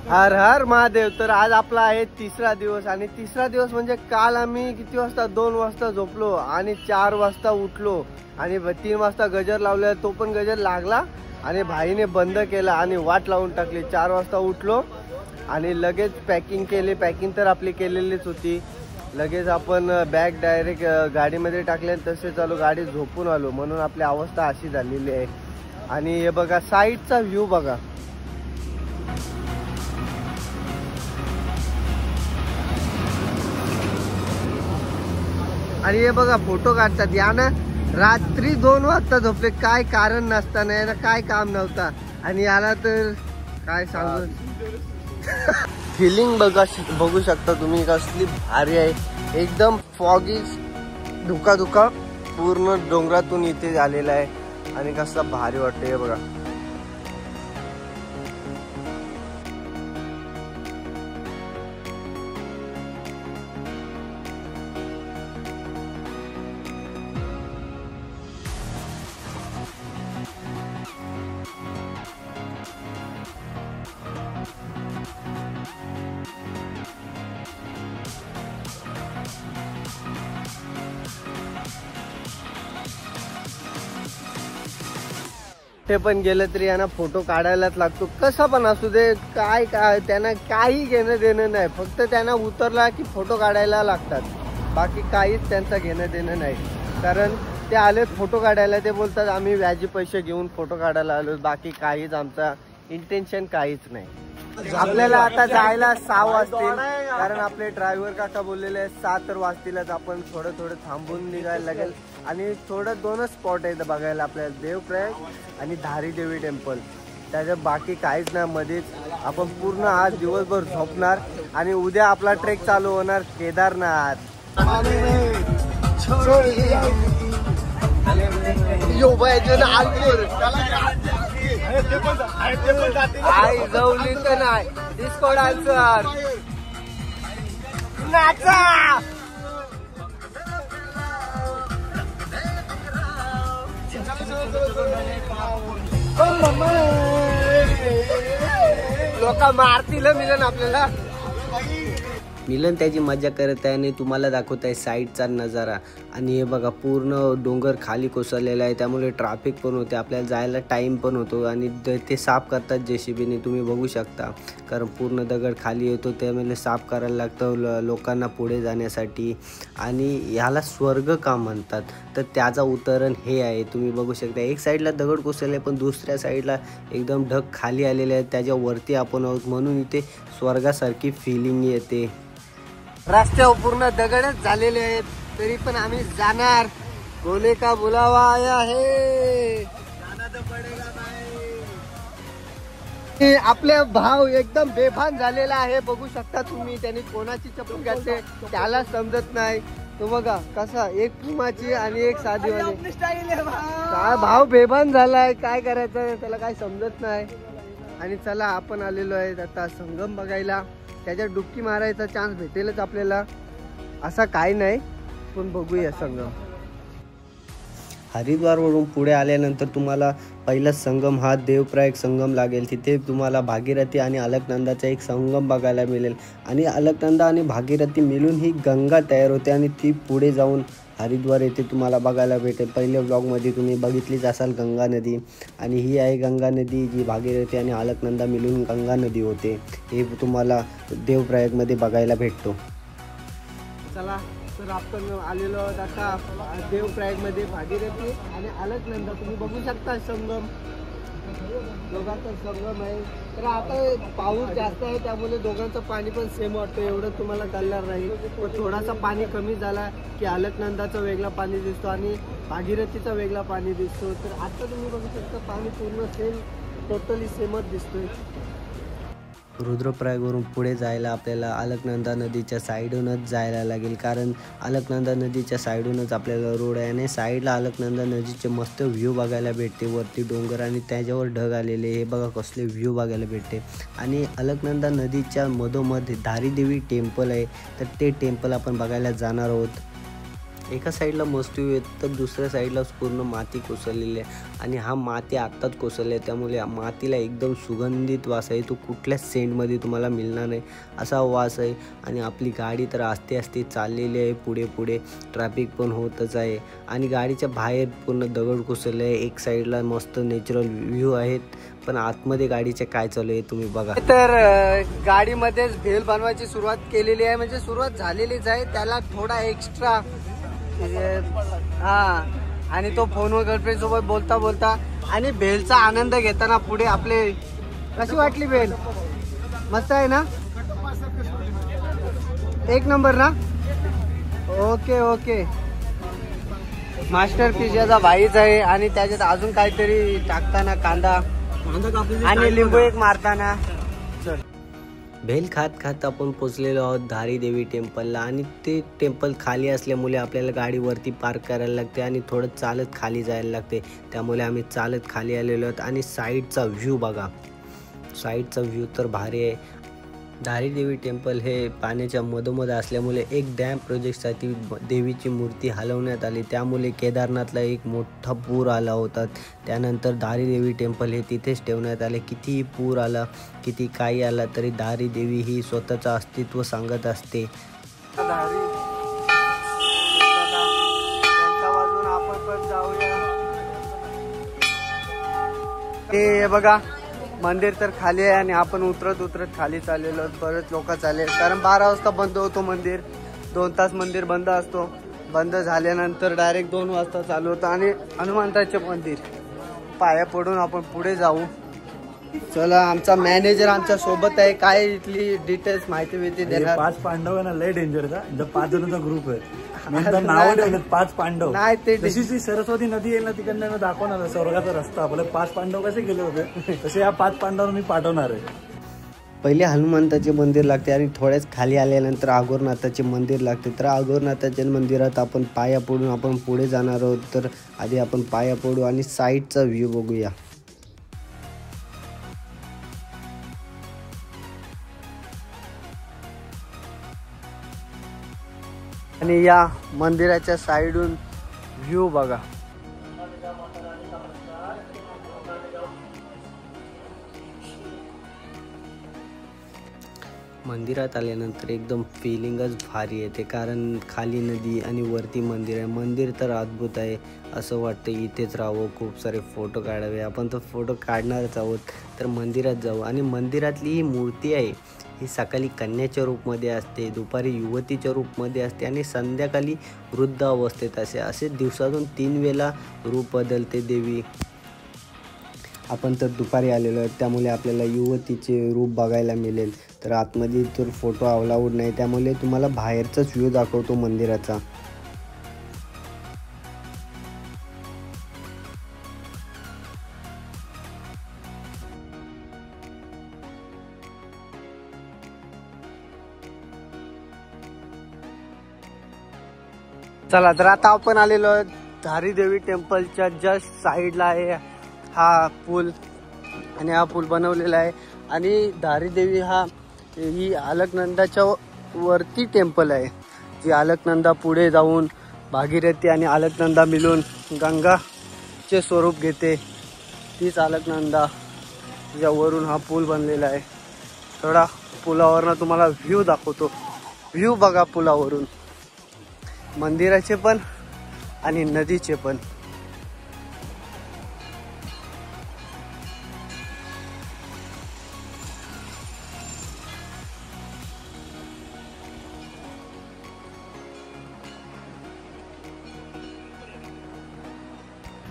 हर हर महादेव. तर आज आपला आहे तिसरा दिवस आणि तिसरा दिवस म्हणजे काल आम्ही किती वाजता 2 वाजता झोपलो आणि 4 वाजता उठलो आणि 3 वाजता गजर लावला. तो पण गजर लागला आणि भाईने बंद केला आणि वाट लावून टाकली. 4 वाजता उठलो आणि लगेच पॅकिंग केली. पॅकिंग तर आपली केलेलीच होती. लगेच आपण बॅग डायरेक्ट गाडीमध्ये टाकले तसे चालू गाडी झोपून आलो. म्हणून आपली अवस्था अशी झालेली आहे. आणि हे बघा साईडचा व्ह्यू बघा. आणि हे बघा फोटो काढतात. या ना रात्री 2 वाजता झोपले, काय कारण नसताना, याला काय काम नव्हता आणि याला तर काय सांगू. फिलिंग बघू शकता तुम्ही कसली भारी आहे. एकदम फॉगी धुका धुका पूर्ण डोंगरातून इथे आलेला आहे आणि कसला भारी वाटतंय बघा. ते पण गेलं तरी यांना फोटो काढायलाच लागतो. कसा पण असू दे, काय त्यांना काही घेणं देणं नाही. फक्त त्यांना उतरला की फोटो काढायला लागतात. बाकी काहीच त्यांचं घेणं देणं नाही. कारण ते आलेत फोटो काढायला, ते बोलतात आम्ही व्याजी पैसे घेऊन फोटो काढायला आलो. बाकी काहीच आमचा इंटेन्शन काहीच नाही. आपल्याला आता जायला 6 वाजतील कारण आपले ड्रायव्हर काका बोललेले आहेत 7 वाजतीलच. आपण थोडं थांबून निघायला लागेल आणि थोडं 2च स्पॉट आहेत बघायला आपल्याला, देवप्रयाग आणि धारी देवी टेम्पल. त्याच्या बाकी काहीच नाही. मध्येच आपण पूर्ण आज दिवसभर झोपणार आणि उद्या आपला ट्रेक चालू होणार केदारनाथ. आई जवली तर नाही डिस्को डान्सर नाचा. लोक मारतील मिलन आपल्याला. मिलन त्याची मजा करत आहे आणि तुम्हाला दाखवत आहे साईडचा नजारा. आणि हे बघा पूर्ण डोंगर खाली कोसळलेला आहे, त्यामुळे ट्रॅफिक पण होते, आपल्याला जायला टाईम पण होतो. आणि ते साफ करतात JCBने, तुम्ही बघू शकता. कारण पूर्ण दगड खाली येतो त्यामुळे साफ करायला लागतं लोकांना पुढे जाण्यासाठी. आणि ह्याला स्वर्ग का म्हणतात तर त्याचं उदाहरण हे आहे, तुम्ही बघू शकता. एक साईडला दगड कोसळले पण दुसऱ्या साईडला एकदम ढग खाली आलेले आहेत, त्याच्यावरती आपण आहोत. म्हणून इथे स्वर्गासारखी फिलिंग येते. रस्त्यावर पूर्ण दगडच झालेले आहेत तरी पण आम्ही जाणार. बोले का बुलावा आया है, जाना तो पडेगा भाई. आपले भाव एकदम बेभान झालेला आहे, बघू शकता तुम्ही. त्यांनी कोणाची चप्पल घातली त्याला समजत नाही. तो बघा कसा, एक पुमाची आणि एक साधीवाली. काय भाव बेभान झालाय, काय करायचं त्याला काय समजत नाही. आणि चला आपण आलेलो आहे आता संगम बघायला. त्याच्यात डुबकी मारायचा चान्स भेटेलच आपल्याला, असा काही नाही पण बघूया संगम. हरिद्वारवरून पुढे आल्यानंतर तुम्हाला पहिला संगम हा देवप्रयाग संगम लागेल. तिथे तुम्हाला भागीरथी आणि अलकनंदाचा एक संगम बघायला मिळेल. आणि अलकनंदा आणि भागीरथी मिळून ही गंगा तयार होते आणि ती पुढे जाऊन हरिद्वार येथे तुम्हाला बघायला भेटेल. पहिल्या ब्लॉगमध्ये तुम्ही बघितलीच असाल गंगा नदी. आणि ही आहे गंगा नदी, जी भागीरथी आणि अलकनंदा मिळून गंगा नदी होते. हे तुम्हाला देवप्रयागमध्ये बघायला भेटतो. चला तर आपण आलेलो आहोत आता देवप्रयागमध्ये. भागीरथी आणि अलकनंदा तुम्ही बघू शकता संगम, दोघांचा संगम आहे. तर आता पाऊस जास्त आहे त्यामुळे दोघांचं पाणी पण सेम वाटतं, एवढं तुम्हाला कळणार नाही. पण थोडासा पाणी कमी झाला की अलकनंदाचं वेगळा पाणी दिसतो आणि भागीरथीचा वेगळा पाणी दिसतो. तर आता तुम्ही बघू शकता पाणी पूर्ण सेम, टोटली सेमच दिसतोय. रुद्रप्रयागवरून पुढे जायला आपल्याला अलकनंदा नदीच्या साईडूनच जायला लागेल. कारण अलकनंदा नदीच्या साईडूनच आपल्याला रोड आहे आणि साईडला अलकनंदा नदीचे मस्त व्ह्यू बघायला भेटते. वरती डोंगर आणि त्याच्यावर ढग आलेले, हे बघा कसले व्ह्यू बघायला भेटते. आणि अलकनंदा नदीच्या मधोमध धारी देवी टेम्पल आहे, तर ते टेम्पल आपण बघायला जाणार आहोत. एका साईडला मस्त व्ह्यू आहे तर दुसऱ्या साईडलाच पूर्ण माती कोसळलेली आहे आणि हा माती आत्ताच कोसळले त्यामुळे मातीला एकदम सुगंधित वास आहे. तो कुठल्याच सेंटमध्ये तुम्हाला मिळणार नाही असा वास आहे. आणि आपली गाडी तर आस्ते आस्ते चाललेली आहे. पुढे ट्रॅफिक पण होतच आहे आणि गाडीच्या बाहेर पूर्ण दगड कोसळले आहे. एक साईडला मस्त नॅचरल व्ह्यू आहेत पण आतमध्ये गाडीचे काय चालू आहे तुम्ही बघा. तर गाडीमध्येच भेल बनवायची सुरुवात केलेली आहे, म्हणजे सुरुवात झालेलीच आहे. त्याला थोडा एक्स्ट्रा आणि तो फोनवर गर्लफ्रेंड सोबत बोलता बोलता आणि भेलचा आनंद घेताना पुढे आपले. कशी वाटली भेल? मस्त आहे ना, एक नंबर ना. Okay okay. मास्टर पिझ्झाचा भाईच आहे आणि त्याच्यात अजून काहीतरी टाकताना कांदा आणि लिंबू एक मारताना. चल भेल खात खात आपण पोचलेलो आहोत धारी देवी टेम्पलला आणि ते टेम्पल खाली असल्यामुळे आपल्याला गाडी वरती पार्क करायला लागते आणि थोडं चालत खाली जायला लागते. त्यामुळे आम्ही चालत खाली आलेलो आहोत आणि साईडचा व्ह्यू बघा. साईडचा व्ह्यू तर भारी आहे. धारी देवी टेम्पल हे पाण्याच्या मधोमध असल्यामुळे एक डॅम प्रोजेक्टसाठी देवीची मूर्ती हलवण्यात आली. त्यामुळे केदारनाथला एक मोठा पूर आला होता. त्यानंतर धारी देवी टेम्पल हे तिथेच ठेवण्यात आले. कितीही पूर आला किती काही आला तरी धारी देवी ही स्वतःचं अस्तित्व सांगत असते. हे बघा मंदिर तर खाली आहे आणि आपण उतरत खाली चाललेलो. बरेच लोक चालले कारण 12 वाजता बंद होतो मंदिर. 2 तास मंदिर बंद असतो. बंद झाल्यानंतर डायरेक्ट 2 वाजता चालू होतं आणि हनुमंताचे मंदिर पाया पडून आपण पुढे जाऊ. चला आमचा मॅनेजर आमच्या सोबत आहे. काय इथली डिटेल्स माहिती देणार. 5 पांडव आहे ना, लय डेंजर आहे. 5 जणांचा ग्रुप आहे. नाव ठेवलं 5 पांडव. नाही ते जशी सरस्वती नदी येईल ना तिकडनं दाखवणार स्वर्गाचा रस्ता. आपले 5 पांडव कसे गेले होते तसे या 5 पांडवांना मी पाठवणार आहे. पहिले हनुमंताचे मंदिर लागते आणि थोड्याच खाली आल्यानंतर अघोरनाथाचे मंदिर लागते. तर अघोरनाथाच्या मंदिरात आपण पाया पडून आपण पुढे जाणार आहोत. तर आधी आपण पाया पडू आणि साईडचा व्ह्यू बघूया. आणि या मंदिराच्या साईडून व्ह्यू बघा. मंदिरात आल्यानंतर एकदम फिलिंगच भारी येते कारण खाली नदी आणि वरती मंदिर आहे. मंदिर तर अद्भुत आहे. असं वाटतं इथेच राहावं, खूप सारे फोटो काढावे. आपण तर फोटो काढणारच आहोत. तर मंदिरात जाऊ आणि मंदिरातली ही मूर्ती आहे ही सकाळी कन्याच्या रूपमध्ये असते, दुपारी युवतीच्या रूपमध्ये असते आणि संध्याकाळी वृद्ध अवस्थेत असे दिवसातून 3 वेळा रूप बदलते देवी. आपण तर दुपारी आलेलो आहे त्यामुळे आपल्याला युवतीचे रूप बघायला मिळेल. तर आतमध्ये तर फोटो अलाउड नाही त्यामुळे तुम्हाला बाहेरचाच व्ह्यू दाखवतो मंदिराचा. चला तर आता आपण आलेलो आहोत धारी देवी टेम्पलच्या जस्ट साईडला आहे हा पूल आणि हा पूल बनवलेला आहे. आणि धारी देवी ही अलकनंदाच्या वरती टेम्पल आहे जी अलकनंदा पुढे जाऊन भागीरथी आणि अलकनंदा मिळून गंगाचे स्वरूप घेते. तीच अलकनंदा ज्यावरून हा पूल बनलेला आहे. थोडा पुलावरनं तुम्हाला व्ह्यू दाखवतो. व्ह्यू बघा पुलावरून मंदिराचे पण आणि नदीचे पण.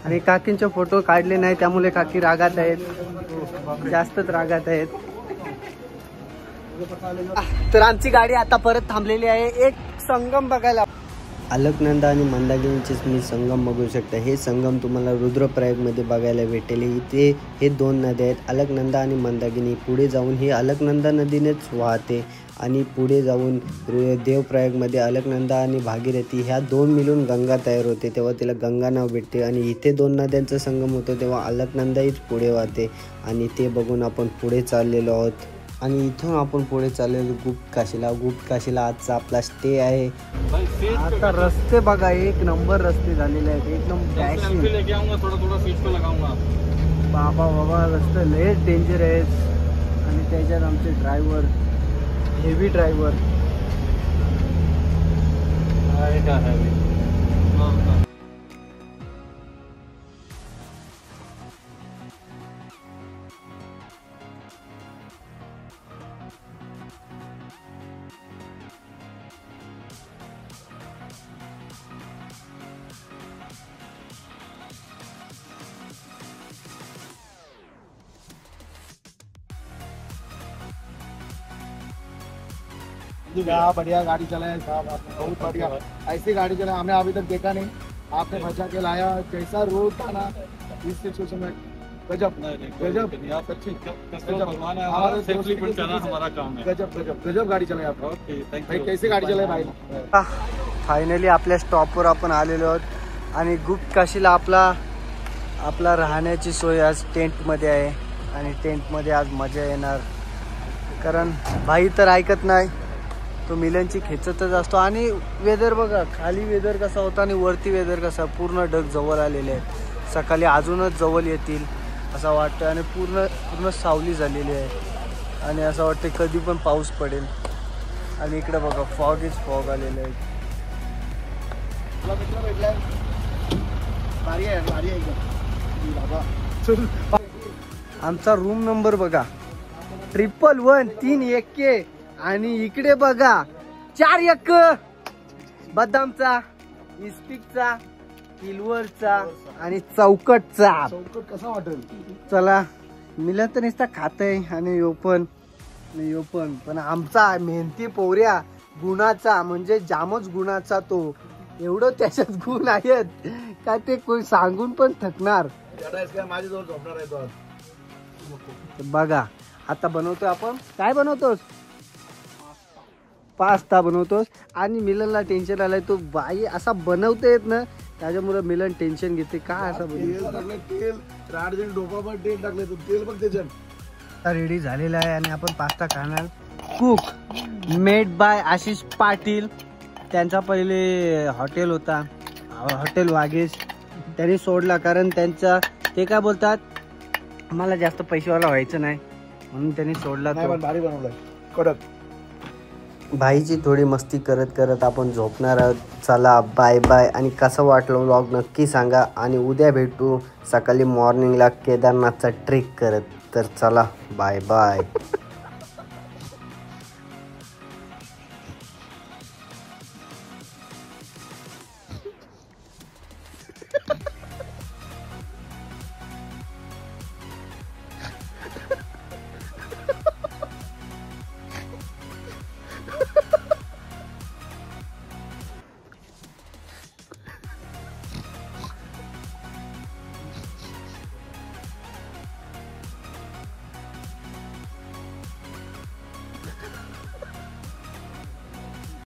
आणि काकींचे फोटो काढले नाही त्यामुळे काकी रागात आहेत, जास्तच रागात आहेत. तर आमची गाडी आता परत थांबलेली आहे एक संगम बघायला. अलकनंदा आणि मंदाकिनीचेच मी संगम बघू शकता. हे संगम तुम्हाला रुद्रप्रयागमध्ये बघायला भेटेल. इथे हे 2 नद्या आहेत अलकनंदा आणि मंदाकिनी. पुढे जाऊन ही अलकनंदा नदीनेच वाहते आणि पुढे जाऊन देवप्रयागमध्ये अलकनंदा आणि भागीरथी ह्या 2 मिळून गंगा तयार होते तेव्हा तिला गंगा नाव भेटते. आणि इथे 2 नद्यांचा संगम होतो तेव्हा अलकनंदा हीच पुढे वाहते आणि ते बघून आपण पुढे चाललेलो आहोत. आणि इथून आपण पुढे चाललेलो गुप्त काशीला आजचा आपला स्टे आहे. आता रस्ते बघा, एक नंबर रस्ते झालेले आहेत, एक नंबर. बाबा रस्ते लय डेंजर आहेत. आणि त्याच्यात आमचे ड्रायव्हर, हेवी ड्रायव्हर. क्या बढ़िया गाड़ी चलाए साहब, आपने बहुत बढ़िया ऐसी गाड़ी चलाए, हमें अभी तक देखा नहीं, आपने बचा के लाया. जैसा रोड था ना इस सिचुएशन में गजब गजब गजब गाड़ी चलाए आप. भाई कैसी गाड़ी चलाए भाई. फायनली आपल्या स्टॉपवर आपण आलेलो आहोत आणि गुप्त काशीला आपला राहण्याची सोय आज टेंटमध्ये आहे. आणि टेंटमध्ये आज मजा येणार, कारण भाई तर ऐकत नाही, तो मिलनची खेचतच असतो. आणि वेदर बघा, खाली वेदर कसा होता आणि वरती वेदर कसा, पूर्ण ढग जवळ आलेले आहेत. सकाळी अजूनच जवळ येतील असं वाटतं आणि पूर्ण सावली झालेली आहे आणि असं वाटतं कधी पण पाऊस पडेल. आणि इकडे बघा फॉग आलेले आहेत. आमचा रूम नंबर बघा 111 आणि इकडे बघा 4 बदामचा, इस्पिकचा, किलवरचा आणि चौकटचा. कसा वाटेल. चला, मिलन तर नुसता खातय आणि यो पण आमचा मेहनती पोऱ्या गुणाचा, म्हणजे जामच गुणाचा तो. एवढं त्याच्यात गुण आहेत का ते कोणी सांगून पण थकणार. माझ्याजवळ झोपणार आहे तो. बघा आता बनवतोय आपण. काय बनवतोस? पास्ता बनवतोस. आणि मिलनला टेन्शन आलंय, तो बाई असा बनवता येत ना, त्याच्यामुळे मिलन टेन्शन घेते. काय असं तेल डोपावर तेल टाकले, तेल बघ त्याच्यात. रेडी झालेला आहे आणि आपण पास्ता खाणार. Cook made by Ashish Patil. त्यांचा पहिले हॉटेल होता, हॉटेल वागेश, त्यांनी सोडला कारण त्यांचा ते काय बोलतात, मला जास्त पैसेवाला व्हायचं नाही म्हणून त्यांनी सोडला. भारी बनवलाय कडक. भाईची थोडी मस्ती करत करत आपण झोपणार आहोत. चला बाय बाय. आणि कसं वाटलं व्लॉग नक्की सांगा. आणि उद्या भेटू सकाळी मॉर्निंगला केदारनाथचा ट्रेक करत. तर चला बाय बाय.